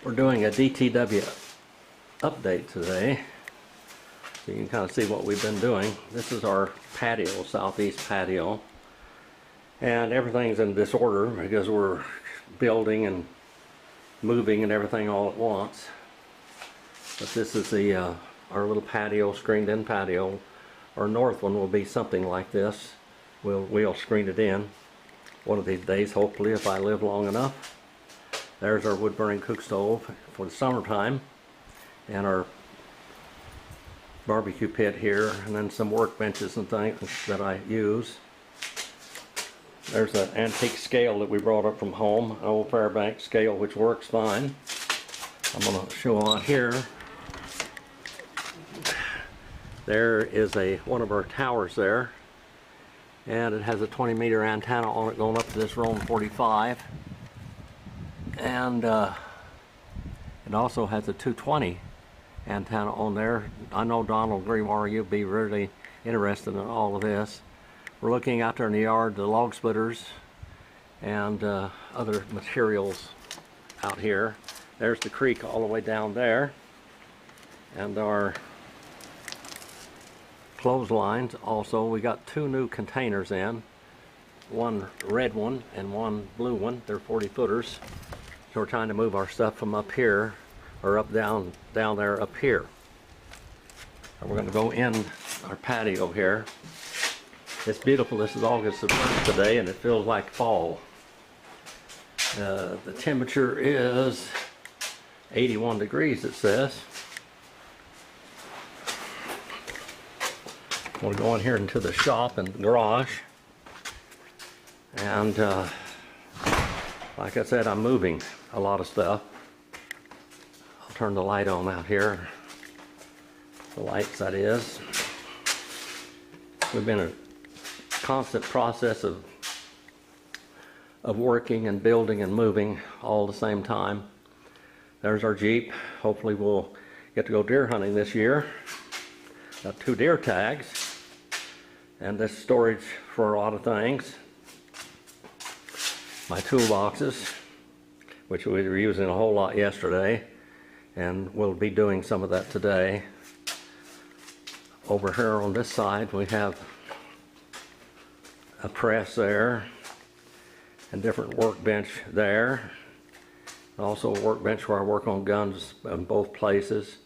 We're doing a DTW update today, so you can kind of see what we've been doing. This is our patio, southeast patio, and everything's in disorder because we're building and moving and everything all at once. But this is the our little patio, screened in patio. Our north one will be something like this. We'll screen it in one of these days, hopefully, if I live long enough. There's our wood burning cook stove for the summertime, and our barbecue pit here, and then some workbenches and things that I use. There's an antique scale that we brought up from home, an old Fairbanks scale, which works fine. I'm going to show on here. There is one of our towers there, and it has a 20-meter antenna on it going up to this Rome 45, and it also has a 220 antenna on there. I know Donald Greenwater, you'll be really interested in all of this. We're looking out there in the yard, the log splitters and other materials out here. There's the creek all the way down there, and our clotheslines also. We got two new containers in, one red one and one blue one. They're 40-footers. So we're trying to move our stuff from up here, or down there up here. And we're going to go in our patio here. It's beautiful. This is August the 1st today, and it feels like fall. The temperature is 81 degrees, it says. We'll go in here into the shop and garage, and like I said, I'm moving a lot of stuff. I'll turn the light on out here. The lights, that is. We've been in a constant process of working and building and moving all at the same time. There's our Jeep. Hopefully we'll get to go deer hunting this year. Got 2 deer tags, and this storage for a lot of things. My toolboxes, which we were using a whole lot yesterday, and we'll be doing some of that today. Over here on this side we have a press there, and different workbench there. Also a workbench where I work on guns in both places.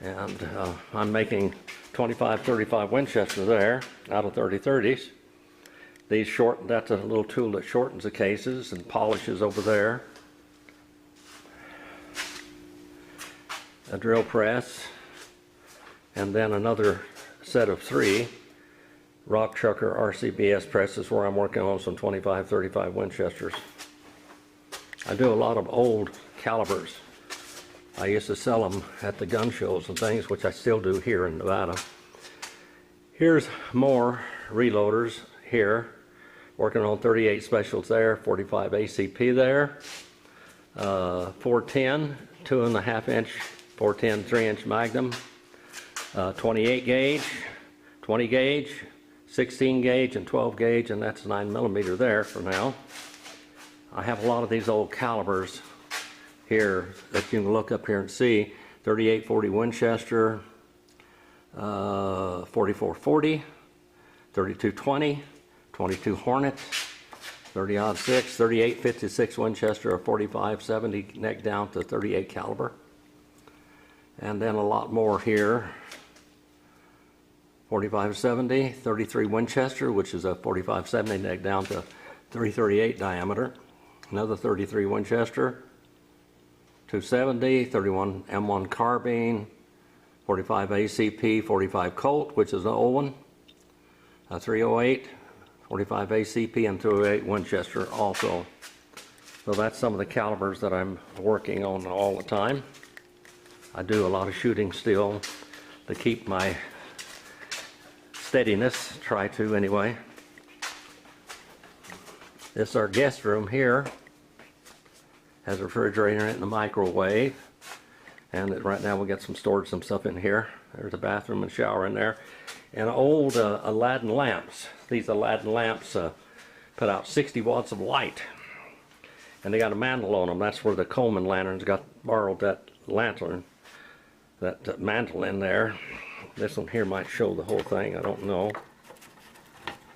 And I'm making 25-35 Winchester there out of 30-30s. These that's a little tool that shortens the cases and polishes over there. A drill press, and then another set of 3 rock chucker RCBS presses where I'm working on some 25-35 Winchesters. I do a lot of old calibers. I used to sell them at the gun shows and things, which I still do here in Nevada. Here's more reloaders here, working on 38 specials there, 45 ACP there, 410, 2.5-inch, 410 3-inch Magnum, 28 gauge, 20 gauge, 16 gauge, and 12 gauge, and that's 9mm there for now. I have a lot of these old calibers here that you can look up here and see. 38-40 Winchester, 44-40, 32-20, 22 Hornet, 30-06, 38-56 Winchester, or 45-70 neck down to 38 caliber. And then a lot more here. 45-70, 33 Winchester, which is a 45-70 neck down to 338 diameter. Another 33 Winchester, 270, 31 M1 carbine, 45 ACP, 45 Colt, which is an old one, 308, 45 ACP, and 208 Winchester also. So that's some of the calibers that I'm working on all the time. I do a lot of shooting still to keep my steadiness, try to anyway. This is our guest room here. Has a refrigerator in it and a microwave, and right now we got some stuff in here. There's a bathroom and shower in there, and old Aladdin lamps. These Aladdin lamps put out 60 watts of light, and they got a mantle on them. That's where the Coleman lanterns borrowed that lantern, that mantle in there. This one here might show the whole thing, I don't know.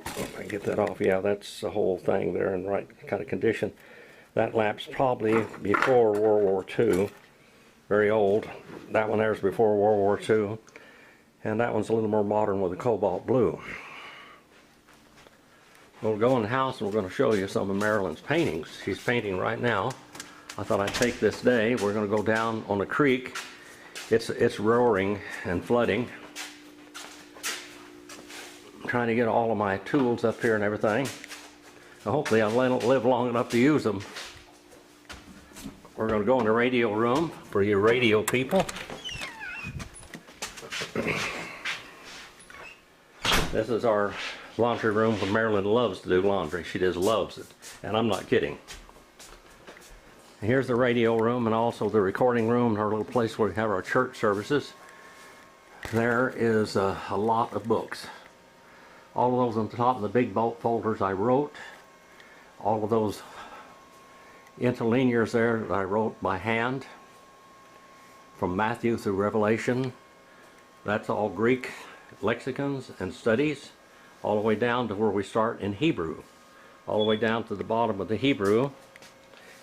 If I can get that off, yeah, that's the whole thing there in the right kind of condition. That lamp's probably before World War II, very old. That one there's before World War II, and that one's a little more modern with a cobalt blue. We'll go in the house and we're going to show you some of Marilyn's paintings. She's painting right now. I thought I'd take this day. We're going to go down on the creek. It's roaring and flooding. I'm trying to get all of my tools up here and everything. Hopefully I'll live long enough to use them. We're going to go in the radio room for you radio people. This is our laundry room where Marilyn loves to do laundry. She just loves it, and I'm not kidding. Here's the radio room and also the recording room, our little place where we have our church services. There is a lot of books. All of those on the top of the big bulk folders I wrote. All of those interlinears there that I wrote by hand from Matthew through Revelation. That's all Greek lexicons and studies, all the way down to where we start in Hebrew, all the way down to the bottom of the Hebrew,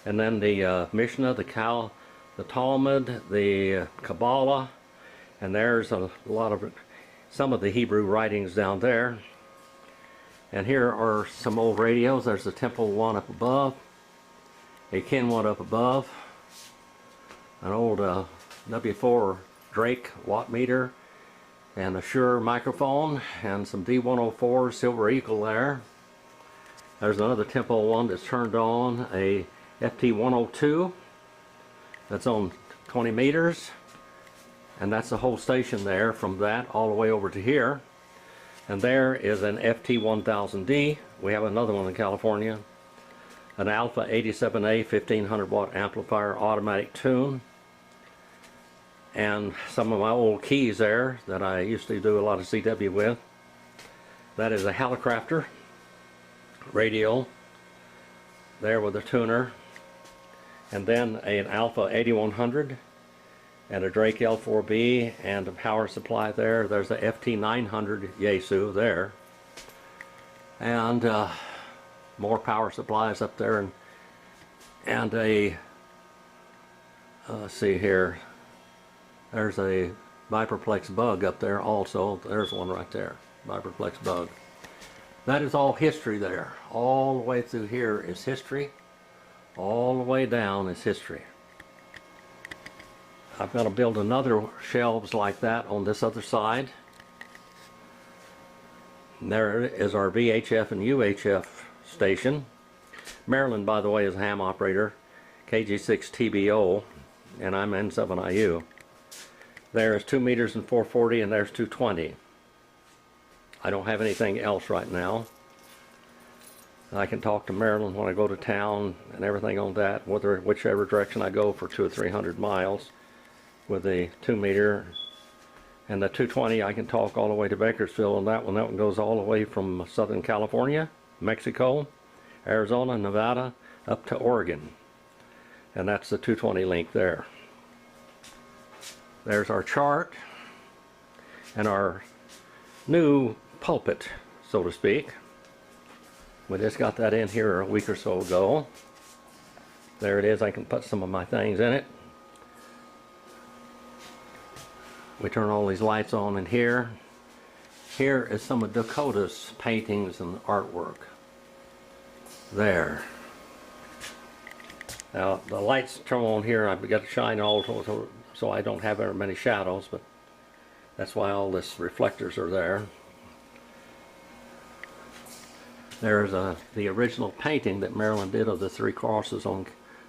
and then the Mishnah, the Talmud, the Kabbalah, and there's a lot of some of the Hebrew writings down there. And here are some old radios. There's the Temple one up above, a Ken one up above, an old W4 Drake watt meter, and a Shure microphone, and some D104 Silver Eagle there. There's another Temple one that's turned on, a FT102 that's on 20 meters, and that's the whole station there from that all the way over to here. And there is an FT1000D. We have another one in California, an Alpha 87A 1500 watt amplifier automatic tune, and some of my old keys there that I used to do a lot of CW with. That is a Hallicrafter radio there with a tuner, and then an Alpha 8100 and a Drake L4B and a power supply there. There's a FT900 Yaesu there, and more power supplies up there, and a let's see here, there's a Viperplex Bug up there also. There's one right there, Viperplex Bug. That is all history there. All the way through here is history. All the way down is history. I've got to build another shelves like that on this other side. And there is our VHF and UHF station. Marilyn, by the way, is a ham operator, KG6TBO, and I'm N7IU. There's 2 meters and 440, and there's 220. I don't have anything else right now. I can talk to Marilyn when I go to town and everything on that, whichever direction I go for 200 or 300 miles. With the 2 meter, and the 220 I can talk all the way to Bakersfield on that one. That one goes all the way from Southern California, Mexico, Arizona, Nevada, up to Oregon. And that's the 220 link there. There's our chart and our new pulpit, so to speak. We just got that in here a week or so ago. There it is. I can put some of my things in it. We turn all these lights on in here. Here is some of Dakota's paintings and artwork. There. Now the lights turn on here. I've got to shine all so I don't have very many shadows, but that's why all this reflectors are there. There's the original painting that Marilyn did of the 3 crosses on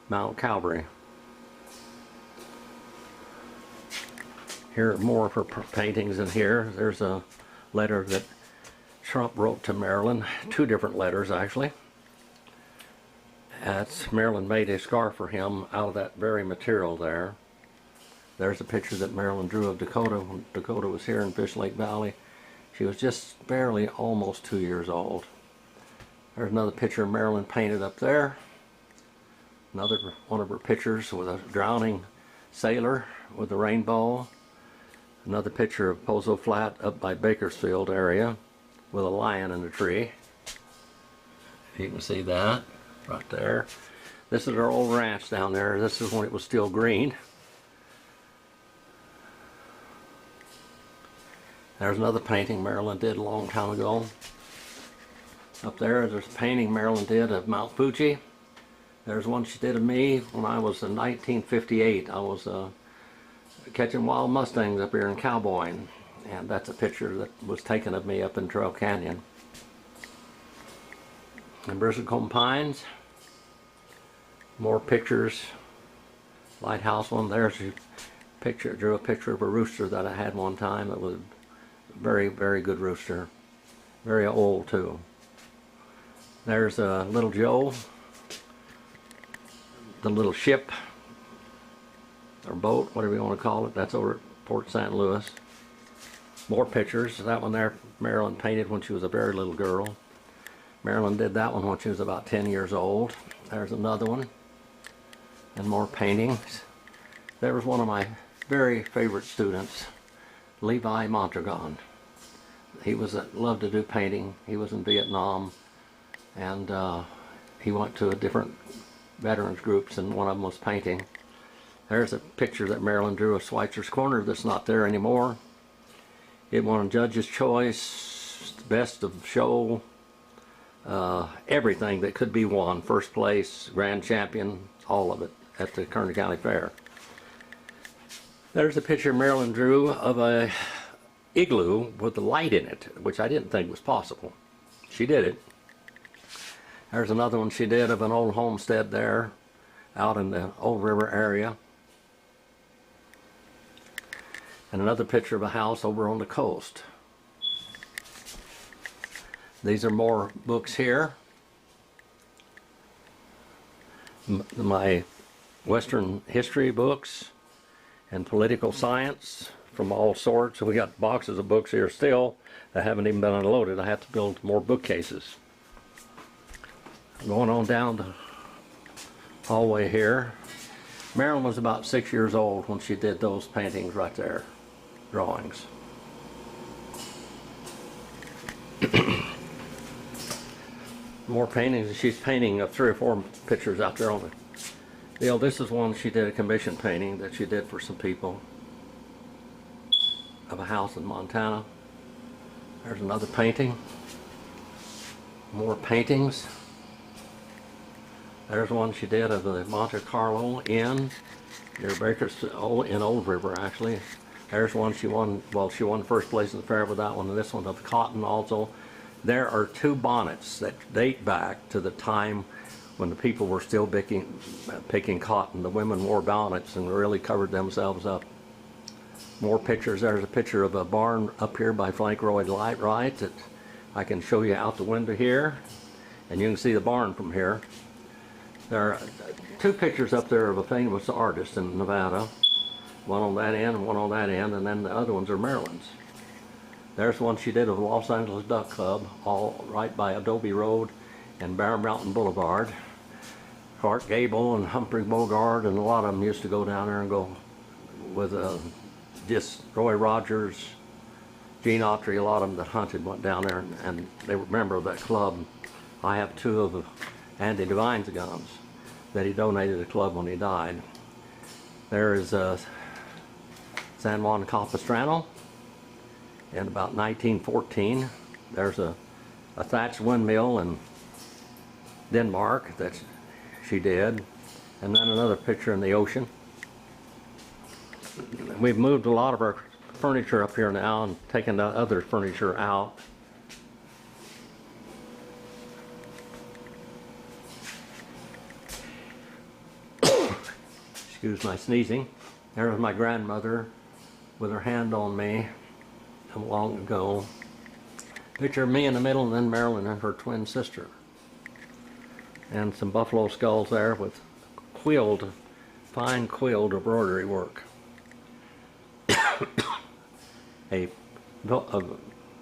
Mount Calvary. Here are more of her paintings in here. There's a letter that Trump wrote to Marilyn, 2 different letters actually. Marilyn made a scarf for him out of that very material there. There's a picture that Marilyn drew of Dakota when Dakota was here in Fish Lake Valley. She was just barely almost 2 years old. There's another picture Marilyn painted up there. Another one of her pictures with a drowning sailor with a rainbow. Another picture of Pozo Flat up by Bakersfield area with a lion in the tree. You can see that right there. This is our old ranch down there. This is when it was still green. There's another painting Marilyn did a long time ago. Up there's a painting Marilyn did of Mount Fuji. There's one she did of me when I was in 1958. I was catching wild mustangs up here in Cowboying, and that's a picture that was taken of me up in Trail Canyon. And Bristlecombe Pines, more pictures. Lighthouse one, there's a picture, drew a picture of a rooster that I had one time. It was a very, very good rooster. Very old too. There's Little Joe, the little ship, or boat, whatever you want to call it. That's over at Port St. Louis. More pictures. That one there, Marilyn painted when she was a very little girl. Marilyn did that one when she was about 10 years old. There's another one. And more paintings. There was one of my very favorite students, Levi Mondragon. He loved to do painting. He was in Vietnam, and he went to a different veterans groups, and one of them was painting. There's a picture that Marilyn drew of Schweitzer's Corner that's not there anymore. It won Judge's Choice, Best of Show, everything that could be won. First place, Grand Champion, all of it at the Kern County Fair. There's a picture Marilyn drew of a igloo with a light in it, which I didn't think was possible. She did it. There's another one she did of an old homestead there out in the Old River area. And another picture of a house over on the coast. These are more books here. My Western history books and political science from all sorts. We got boxes of books here still that haven't even been unloaded. I have to build more bookcases. Going on down the hallway here. Marilyn was about 6 years old when she did those paintings right there, drawings. More paintings. She's painting 3 or 4 pictures out there on the deal. This is one she did, a commission painting that she did for some people of a house in Montana. There's another painting. More paintings. There's one she did of the Monte Carlo Inn near Bakersfield, in Old River actually. There's one she won, well, she won first place in the fair with that one, and this one of cotton also. There are 2 bonnets that date back to the time when the people were still picking cotton. The women wore bonnets and really covered themselves up. More pictures. There's a picture of a barn up here by Frank Lloyd Wright that I can show you out the window here, and you can see the barn from here. There are 2 pictures up there of a famous artist in Nevada, one on that end and one on that end, and then the other ones are Marilyn's. There's one she did of Los Angeles Duck Club, all right by Adobe Road and Bear Mountain Boulevard. Clark Gable and Humphrey Bogart and a lot of them used to go down there and go with just Roy Rogers, Gene Autry, a lot of them that hunted went down there, and they were a member of that club. I have 2 of Andy Devine's guns that he donated to the club when he died. There is San Juan Capistrano in about 1914. There's a thatched windmill in Denmark that she did, and then another picture in the ocean. We've moved a lot of our furniture up here now and taken the other furniture out. Excuse my sneezing. There was my grandmother with her hand on me long ago. Picture of me in the middle, and then Marilyn and her twin sister. And some buffalo skulls there with quilled, fine quilled embroidery work. a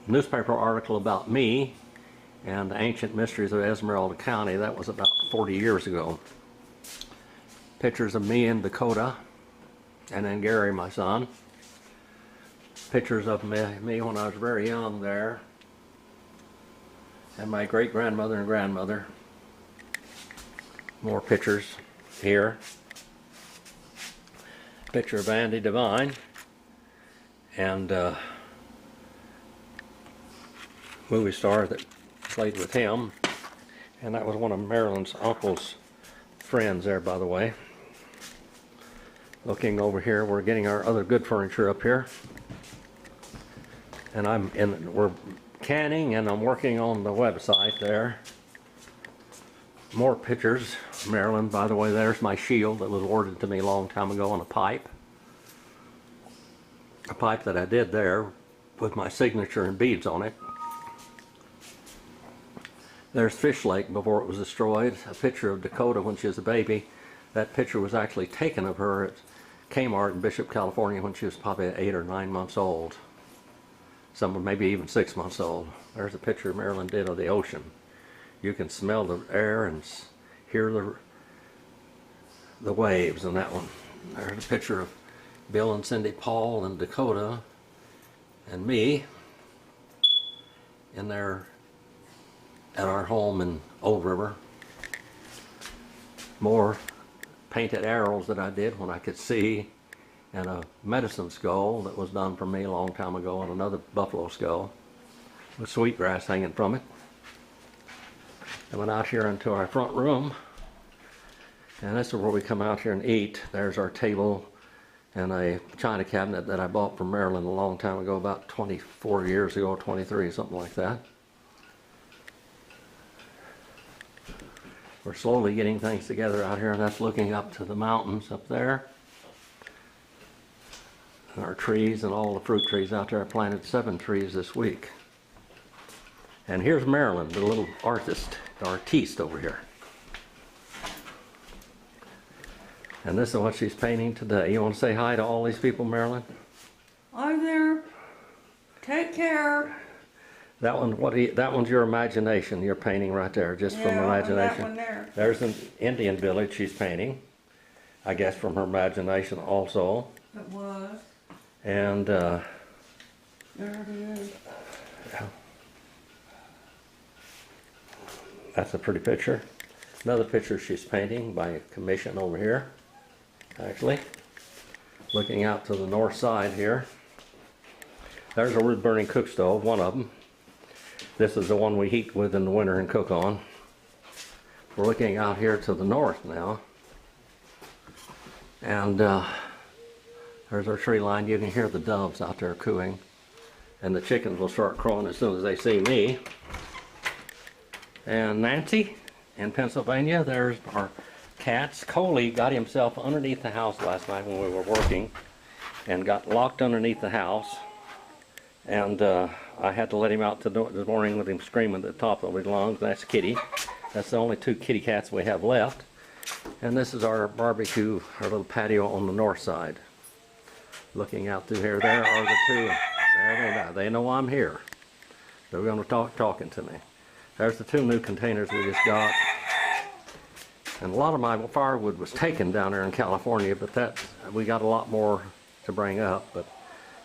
newspaper article about me and the ancient mysteries of Esmeralda County. That was about 40 years ago. Pictures of me and Dakota, and then Gary, my son. Pictures of me when I was very young there, and my great-grandmother and grandmother. More pictures here. Picture of Andy Devine, and movie star that played with him, and that was one of Marilyn's uncle's friends there, by the way. Looking over here, we're getting our other good furniture up here, and we're canning, and I'm working on the website there. More pictures. Marilyn, by the way, there's my shield that was ordered to me a long time ago on a pipe. A pipe that I did there with my signature and beads on it. There's Fish Lake before it was destroyed. A picture of Dakota when she was a baby. That picture was actually taken of her at Kmart in Bishop, California when she was probably 8 or 9 months old. Some maybe even 6 months old. There's a picture Marilyn did of the ocean. You can smell the air and hear the waves in that one. There's a picture of Bill and Cindy Paul and Dakota and me in there at our home in Old River. More painted arrows that I did when I could see, and a medicine skull that was done for me a long time ago, and another buffalo skull with sweetgrass hanging from it. I went out here into our front room, and this is where we come out here and eat. There's our table and a china cabinet that I bought from Marilyn a long time ago, about 24 years ago, 23, something like that. We're slowly getting things together out here, and that's looking up to the mountains up there. And our trees and all the fruit trees out there. I planted 7 trees this week. And here's Marilyn, the little artiste over here. And this is what she's painting today. You want to say hi to all these people, Marilyn? Hi there. Take care. That one, that one's your imagination. You're painting right there, just from imagination. That one there. There's an Indian village she's painting, I guess from her imagination also. It was. And there it is. That's a pretty picture. Another picture she's painting by commission over here, actually. Looking out to the north side here. There's a wood-burning cook stove, one of them. This is the one we heat with in the winter and cook on. We're looking out here to the north now. And there's our tree line. You can hear the doves out there cooing. And the chickens will start crowing as soon as they see me. And Nancy in Pennsylvania, there's our cats. Coley got himself underneath the house last night when we were working and got locked underneath the house. And I had to let him out this morning with him screaming at the top of his lungs. That's Kitty. That's the only 2 kitty cats we have left. And this is our barbecue, our little patio on the north side. Looking out through here, there are the 2. There they know I'm here. They're going to talking to me. There's the 2 new containers we just got. And a lot of my firewood was taken down there in California, but we got a lot more to bring up, but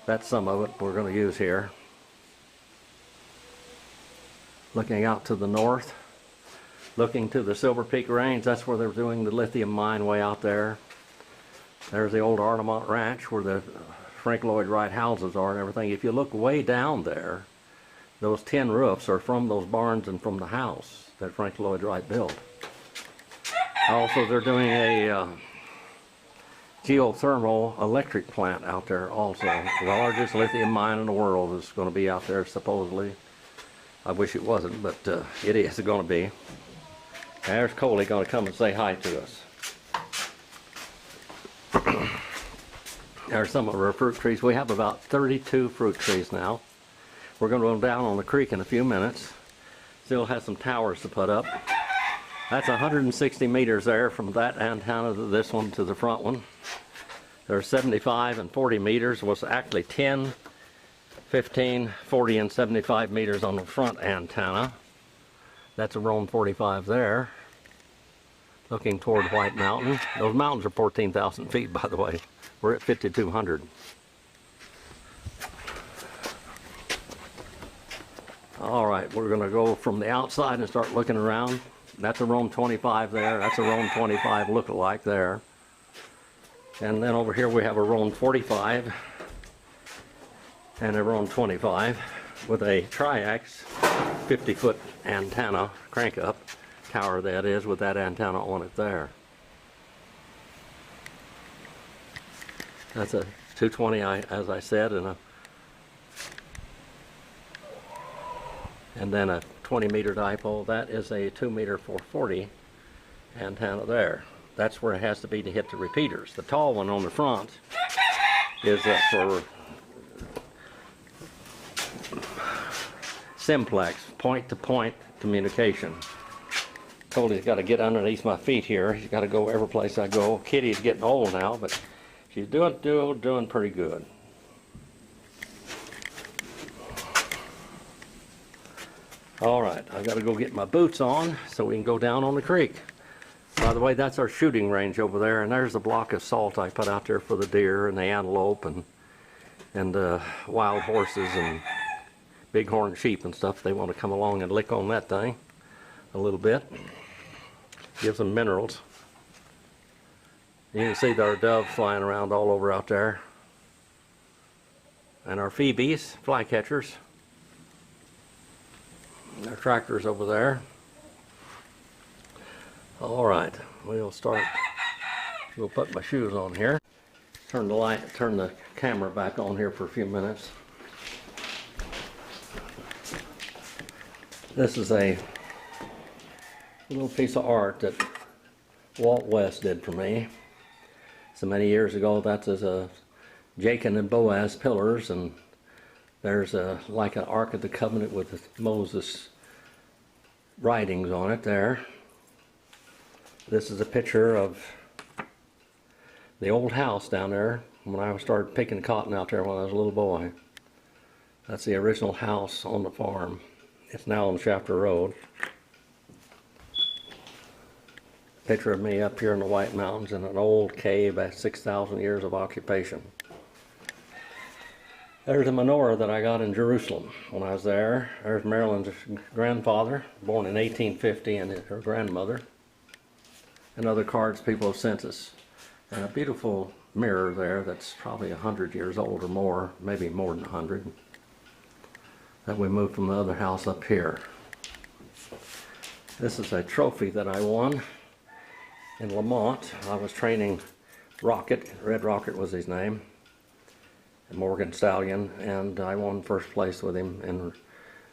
that's some of it we're going to use here. Looking out to the north, looking to the Silver Peak Range, that's where they're doing the lithium mine way out there. There's the old Arnemont Ranch where the Frank Lloyd Wright houses are and everything. If you look way down there, those tin roofs are from those barns and from the house that Frank Lloyd Wright built. Also, they're doing a geothermal electric plant out there also. The largest lithium mine in the world is going to be out there supposedly. I wish it wasn't, but it is going to be. There's Coley going to come and say hi to us. There's some of our fruit trees. We have about 32 fruit trees now. We're going to go down on the creek in a few minutes. Still has some towers to put up. That's 160 meters there from that antenna to this one to the front one. There's 75 and 40 meters. Was actually 10, 15, 40, and 75 meters on the front antenna. That's a Roam 45 there. looking toward White Mountain. Those mountains are 14,000 feet, by the way. We're at 5,200. All right, we're going to go from the outside and start looking around. That's a Rome 25 there. That's a Rome 25 look-alike there. And then over here we have a Rome 45 and a Rome 25 with a Triax 50-foot antenna, crank-up tower that is, with that antenna on it there. That's a 220, as I said, and then a 20-meter dipole. That is a 2-meter 440 antenna there. That's where it has to be to hit the repeaters. The tall one on the front is for simplex, point-to-point communication. Told he's got to get underneath my feet here. He's got to go every place I go. Kitty's getting old now, but she's doing pretty good. All right, I've got to go get my boots on so we can go down on the creek. By the way, that's our shooting range over there, and there's a block of salt I put out there for the deer and the antelope and wild horses and bighorn sheep and stuff. They want to come along and lick on that thing a little bit. Gives them minerals. You can see our doves flying around all over out there. And our phoebes, flycatchers. Our tractors over there. All right, we'll start. We'll put my shoes on here. Turn the camera back on here for a few minutes. This is a little piece of art that Walt West did for me so many years ago. That's a Jachin and Boaz pillars, and there's like an Ark of the Covenant with Moses writings on it there. This is a picture of the old house down there when I started picking cotton out there when I was a little boy. That's the original house on the farm. It's now on Shafter Road. Picture of me up here in the White Mountains in an old cave at 6,000 years of occupation. There's a menorah that I got in Jerusalem when I was there. There's Marilyn's grandfather, born in 1850, and her grandmother. And other cards people have sent us. And a beautiful mirror there that's probably 100 years old or more, maybe more than 100. That we moved from the other house up here. This is a trophy that I won in Lamont. I was training Rocket, Red Rocket was his name, a Morgan Stallion, and I won first place with him in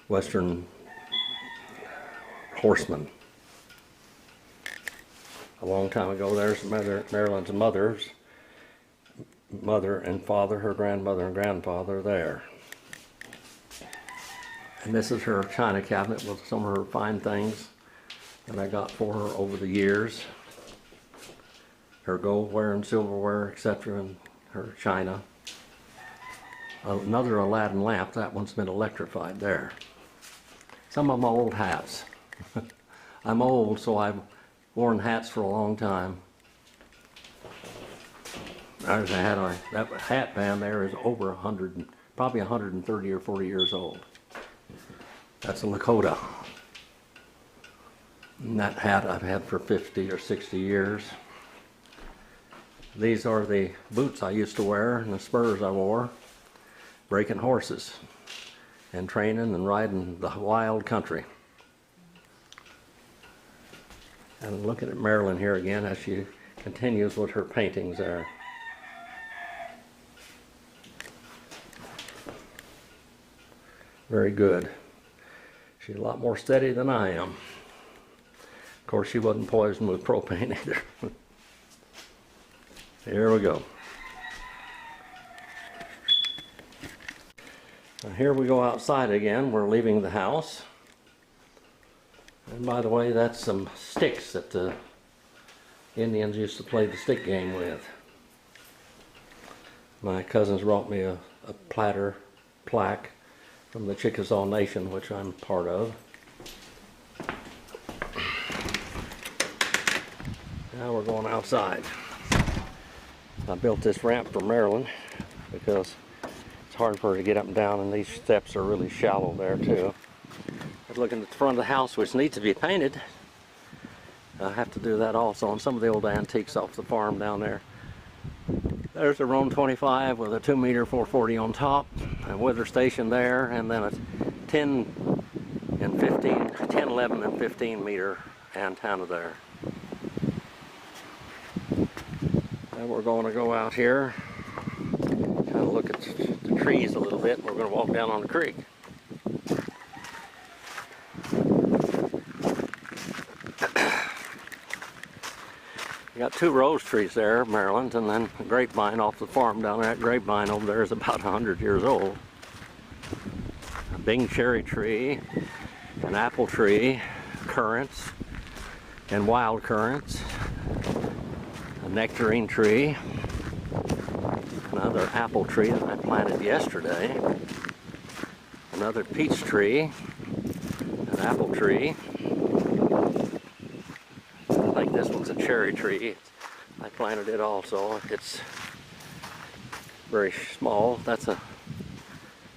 Western Horseman. A long time ago. There's Marilyn's mother and father, her grandmother and grandfather there. And this is her china cabinet with some of her fine things that I got for her over the years. Her goldware and silverware, etc., and her china. Another Aladdin lamp, that one's been electrified there. Some of my old hats. I'm old, so I've worn hats for a long time. There's a hat, that hat band there is over 100, probably 130 or 40 years old. That's a Lakota. And that hat I've had for 50 or 60 years. These are the boots I used to wear and the spurs I wore, breaking horses and training and riding the wild country. And looking at Marilyn here again as she continues with her paintings there. Very good. She's a lot more steady than I am. Of course, she wasn't poisoned with propane either. Here we go. Now here we go outside again. We're leaving the house. And by the way, that's some sticks that the Indians used to play the stick game with. My cousins brought me a plaque from the Chickasaw Nation, which I'm part of. Now we're going outside. I built this ramp for Marilyn because it's hard for her to get up and down, and these steps are really shallow there too. But looking at the front of the house, which needs to be painted, I have to do that also, and some of the old antiques off the farm down there. There's a Roan 25 with a 2-meter 440 on top, a weather station there, and then a 10, 11, and 15 meter antenna there. And we're going to go out here, kind of look at the trees a little bit, and we're going to walk down on the creek. You got 2 rose trees there, Maryland, and then a grapevine off the farm down there. That grapevine over there is about 100 years old. A Bing cherry tree, an apple tree, currants, and wild currants, a nectarine tree, another apple tree that I planted yesterday, another peach tree, an apple tree. I think this one's a cherry tree. I planted it also. It's very small. That's a,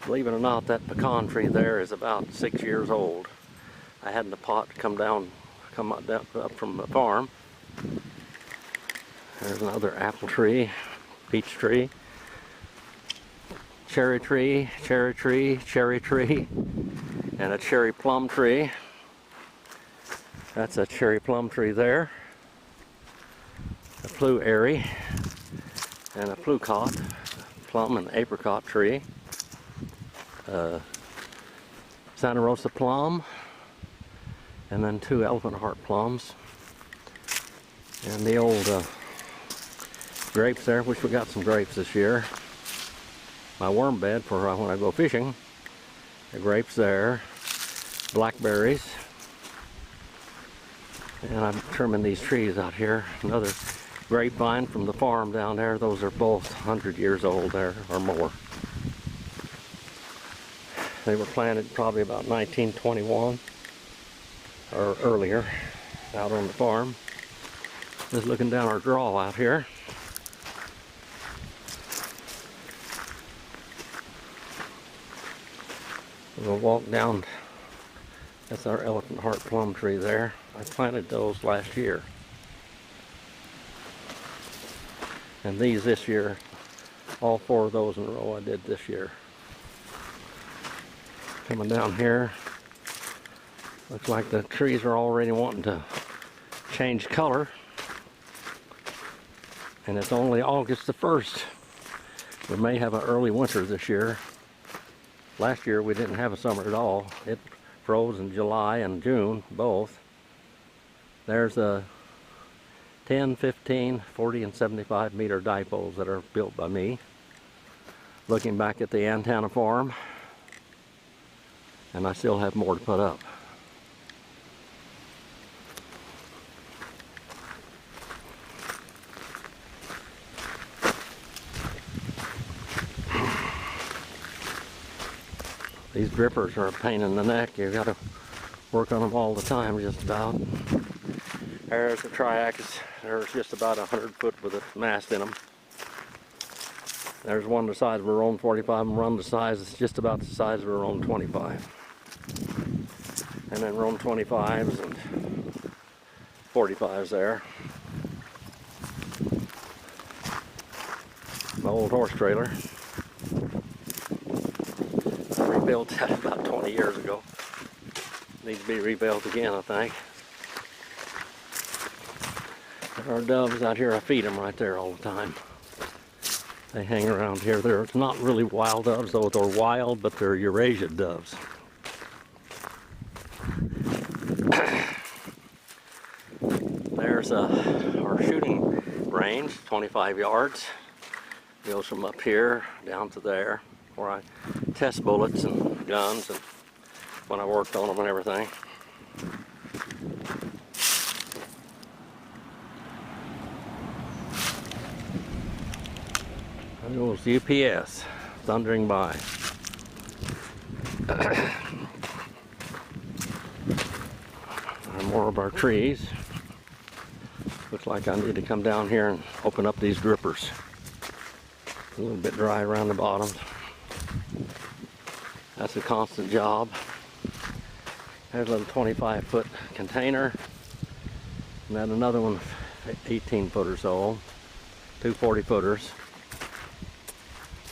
believe it or not, that pecan tree there is about 6 years old. I had in the pot come up from the farm. There's another apple tree, peach tree, cherry tree, cherry tree, cherry tree, and a cherry plum tree. That's a cherry plum tree there. A pluairy and a plucot, plum and apricot tree. Santa Rosa plum, and then 2 elephant heart plums. And the old grapes there, which we got some grapes this year. My worm bed for when I go fishing. The grapes there, blackberries. And I'm trimming these trees out here. Another grapevine from the farm down there. Those are both 100 years old there or more. They were planted probably about 1921 or earlier out on the farm. Just looking down our draw out here. We'll walk down. That's our elephant heart plum tree there. I planted those last year. And these this year, all 4 of those in a row I did this year. Coming down here, looks like the trees are already wanting to change color. And it's only August the 1st. We may have an early winter this year. Last year we didn't have a summer at all. It froze in July and June, both. There's a 10, 15, 40, and 75 meter dipoles that are built by me. Looking back at the antenna farm, and I still have more to put up. These drippers are a pain in the neck. You got to work on them all the time, just about. There's the triacs. There's just about 100 foot with a mast in them. There's one the size of a Roan 45 and one the size, it's just about the size of a Roan 25. And then Roan 25s and 45s there. My old horse trailer. I rebuilt that about 20 years ago. Needs to be rebuilt again, I think. There are doves out here. I feed them right there all the time. They hang around here. They're not really wild doves, though they're wild, but they're Eurasia doves. There's our shooting range, 25 yards. It goes from up here down to there, where I test bullets and guns and when I worked on them and everything. There goes UPS, thundering by. And more of our trees. Looks like I need to come down here and open up these drippers. A little bit dry around the bottom. That's a constant job. There's a little 25-foot container. And then another one, 18 foot or so. Two 40-footers.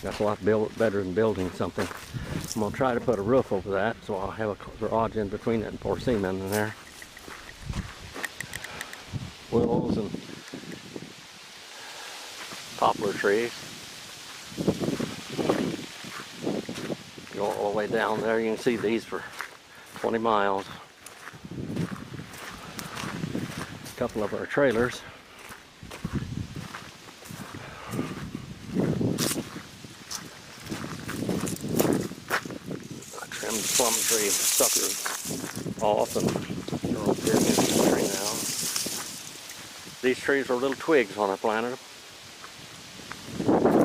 That's a lot better than building something. I'm going to try to put a roof over that, so I'll have a garage in between it and pour cement in there. Willows and poplar trees. Go all the way down there, you can see these for 20 miles. A couple of our trailers. I trimmed the plum tree suckers off, and they're all here against the tree now. These trees were little twigs when I planted them.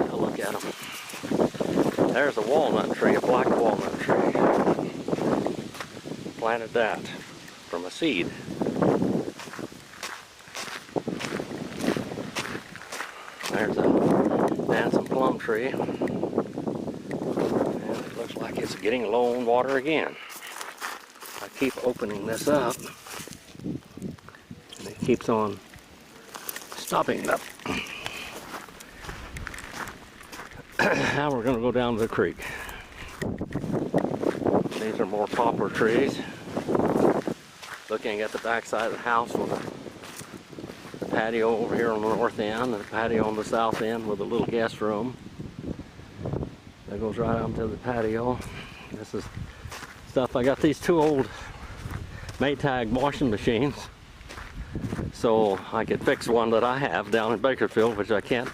Now look at them. There's a walnut tree, a black walnut tree. Planted that from a seed. There's a dancing plum tree. And it looks like it's getting low on water again. I keep opening this up, and it keeps on stopping up. Now we're going to go down to the creek. These are more poplar trees. Looking at the back side of the house with the patio over here on the north end, and the patio on the south end with a little guest room. That goes right onto the patio. This is stuff. I got these two old Maytag washing machines, so I could fix one that I have down in Bakersfield, which I can't,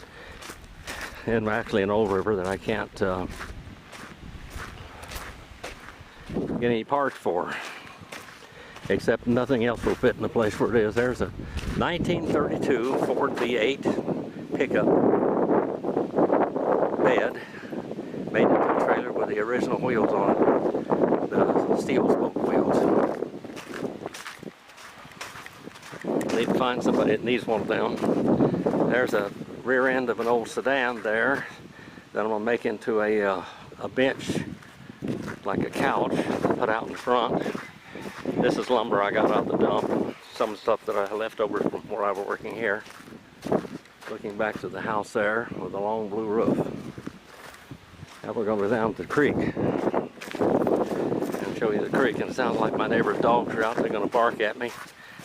and actually in Old River, that I can't get any parts for, except nothing else will fit in the place where it is. There's a 1932 Ford V8 pickup bed, made into a trailer with the original wheels on it, the steel spoke wheels. Need to find somebody that needs one of them. There's a rear end of an old sedan there that I'm going to make into a bench, like a couch, put out in the front. This is lumber I got out the dump. Some stuff that I left over from where I was working here. Looking back to the house there with a long blue roof. Now we're going to go down to the creek and show you the creek. And it sounds like my neighbor's dogs are out there going to bark at me.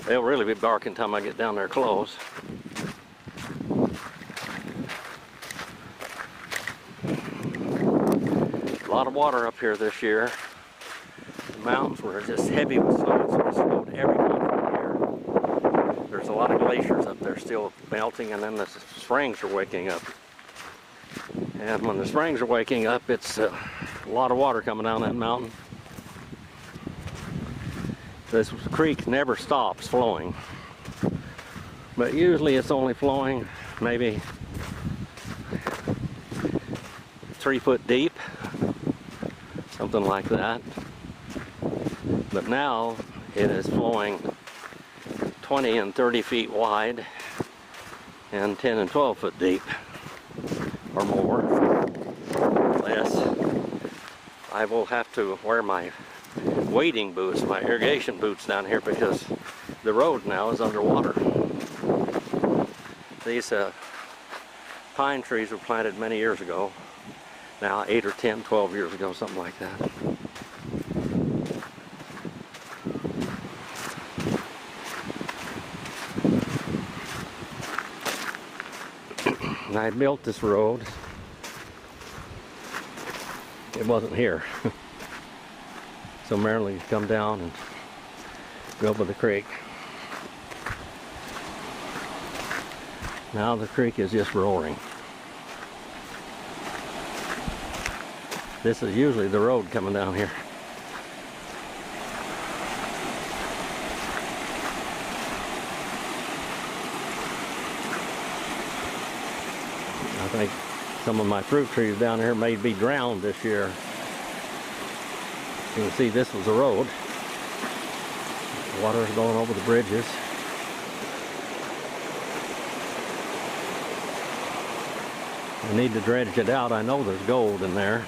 They'll really be barking until I get down there close. A lot of water up here this year. The mountains were just heavy with snow, so it snowed every month from here. There's a lot of glaciers up there still melting, and then the springs are waking up. And when the springs are waking up, it's a lot of water coming down that mountain. This creek never stops flowing, but usually it's only flowing maybe 3 foot deep, something like that. But now it is flowing 20 and 30 feet wide and 10 and 12 foot deep or more, less. I will have to wear my wading boots, my irrigation boots down here, because the road now is underwater. These pine trees were planted many years ago, now 8 or 10, 12 years ago, something like that. And I built this road. It wasn't here. So Marilyn could come down and go over the creek. Now the creek is just roaring. This is usually the road coming down here. I think some of my fruit trees down here may be drowned this year. You can see this was the road. Water is going over the bridges. I need to dredge it out. I know there's gold in there,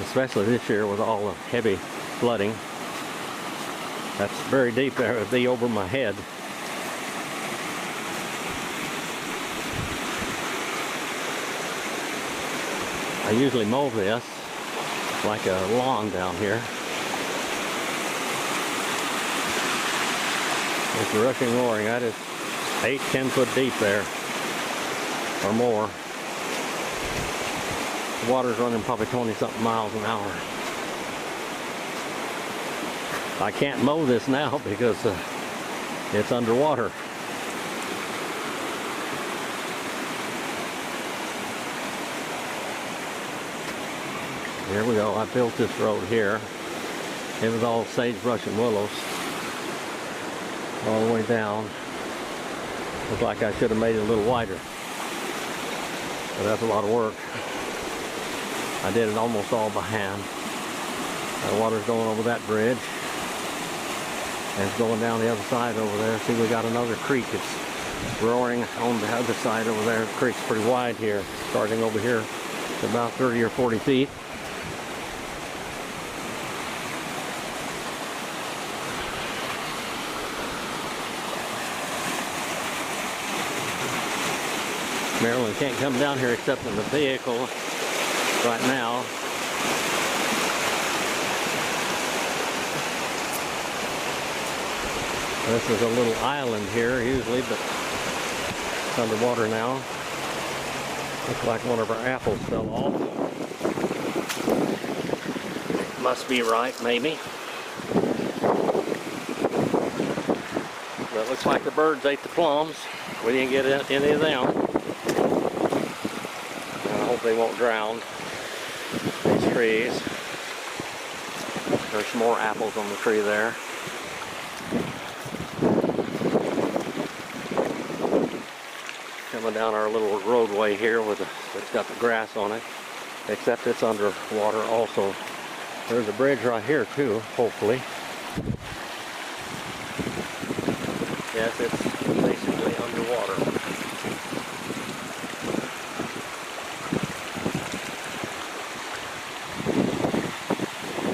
especially this year with all the heavy flooding. That's very deep there. It would be over my head. I usually mow this like a lawn down here. It's rushing roaring. That is 8-10 foot deep there or more. The water's running probably 20-something miles an hour. I can't mow this now because it's underwater. Here we go. I built this road here. It was all sagebrush and willows all the way down. Looks like I should have made it a little wider, but that's a lot of work. I did it almost all by hand. The water's going over that bridge, and it's going down the other side over there. See, we got another creek. It's roaring on the other side over there. The creek's pretty wide here, starting over here to about 30 or 40 feet. Marilyn can't come down here except in the vehicle right now. This is a little island here usually, but it's underwater now. Looks like one of our apples fell off. Must be right, maybe. But it looks like the birds ate the plums. We didn't get any of them. I hope they won't drown these trees. There's some more apples on the tree there. Coming down our little roadway here it's got the grass on it, except it's underwater also. There's a bridge right here too, hopefully. Yes, it's basically underwater.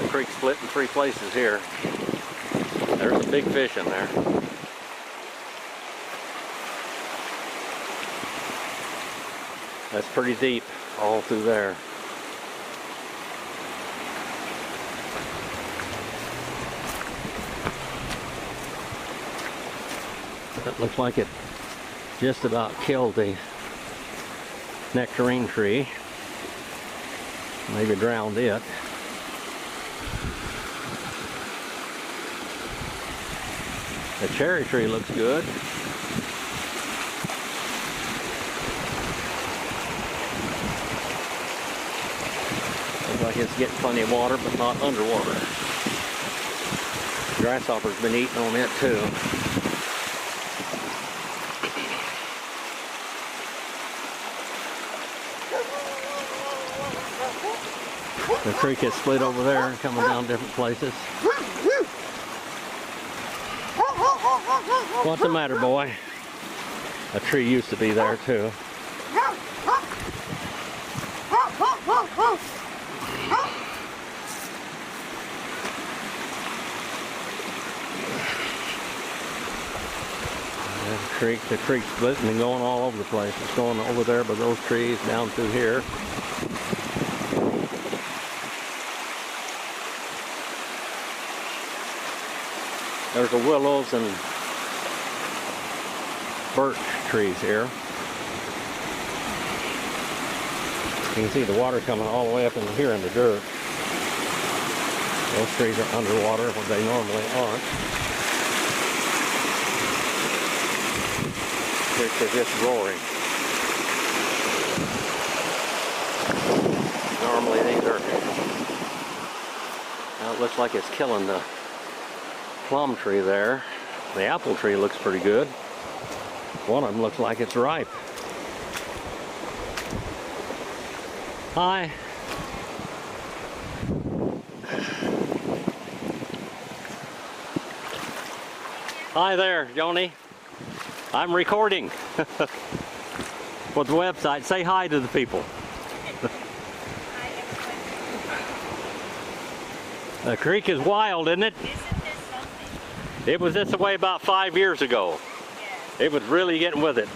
The creek split in 3 places here. There's a big fish in there. That's pretty deep all through there. That looks like it just about killed the nectarine tree. Maybe drowned it. The cherry tree looks good. Looks like it's getting plenty of water, but not underwater. Grasshopper's been eating on it too. The creek is split over there and coming down different places. What's the matter, boy? A tree used to be there too. The creek's splitting and going all over the place. It's going over there by those trees, down through here. There's the willows and birch trees here. You can see the water coming all the way up in here in the dirt. Those trees are underwater when they normally aren't. They're just roaring. Normally these are... Now it looks like it's killing the plum tree there. The apple tree looks pretty good. One of them looks like it's ripe. Hi. Hi there, Joni. I'm recording. with the website. Say hi to the people. The creek is wild, isn't it? Isn't this something? It was this way about 5 years ago. Yes. It was really getting with it. I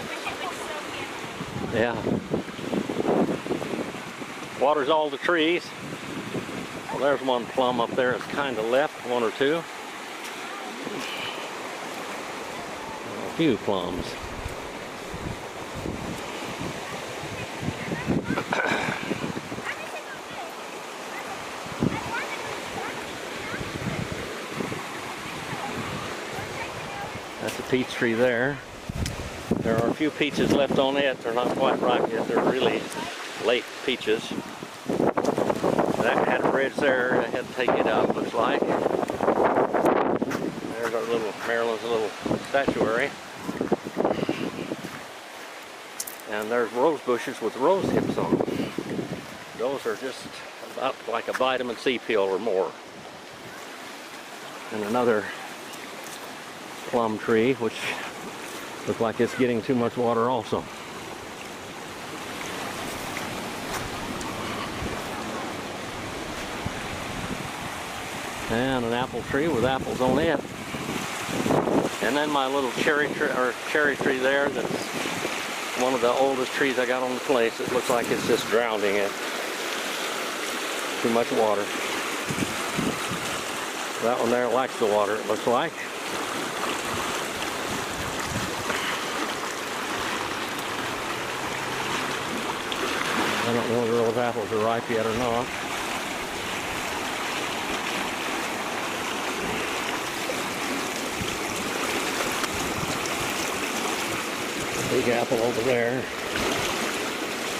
wish it was so beautiful. Yeah. Waters all the trees. Well, there's one plum up there. It's kind of left, one or two. A few plums. That's a peach tree there. There are a few peaches left on it. They're not quite ripe yet. They're really late peaches. That had a bridge there. I had to take it up, looks like. There's our little, Marilyn's little statuary. And there's rose bushes with rose hips on them. Those are just about like a vitamin C pill or more. And another plum tree, which looks like it's getting too much water also. And an apple tree with apples on it. And then my little cherry tree there, that's one of the oldest trees I got on the place. It looks like it's just drowning it. Too much water. That one there likes the water, it looks like. I don't know whether those apples are ripe yet or not. Big apple over there.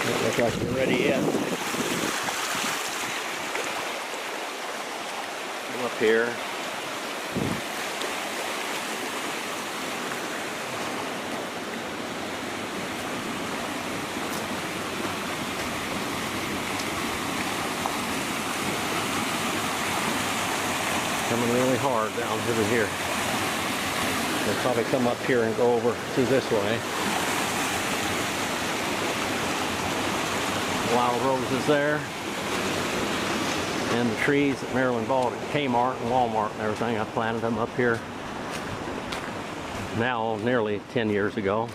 Don't look like they're ready yet. Come up here. Coming really hard down through here. They'll probably come up here and go over to this way. Wild roses there. And the trees that Marilyn bought at Kmart and Walmart and everything, I planted them up here now nearly 10 years ago.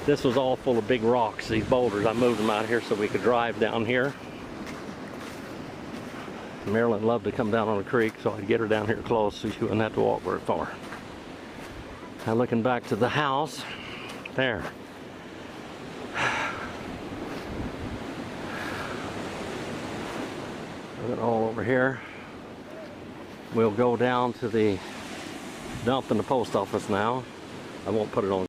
This was all full of big rocks, these boulders. I moved them out here so we could drive down here. Marilyn loved to come down on the creek, so I'd get her down here close so she wouldn't have to walk very far. Now looking back to the house, there. Look at all over here. We'll go down to the dump in the post office now. I won't put it on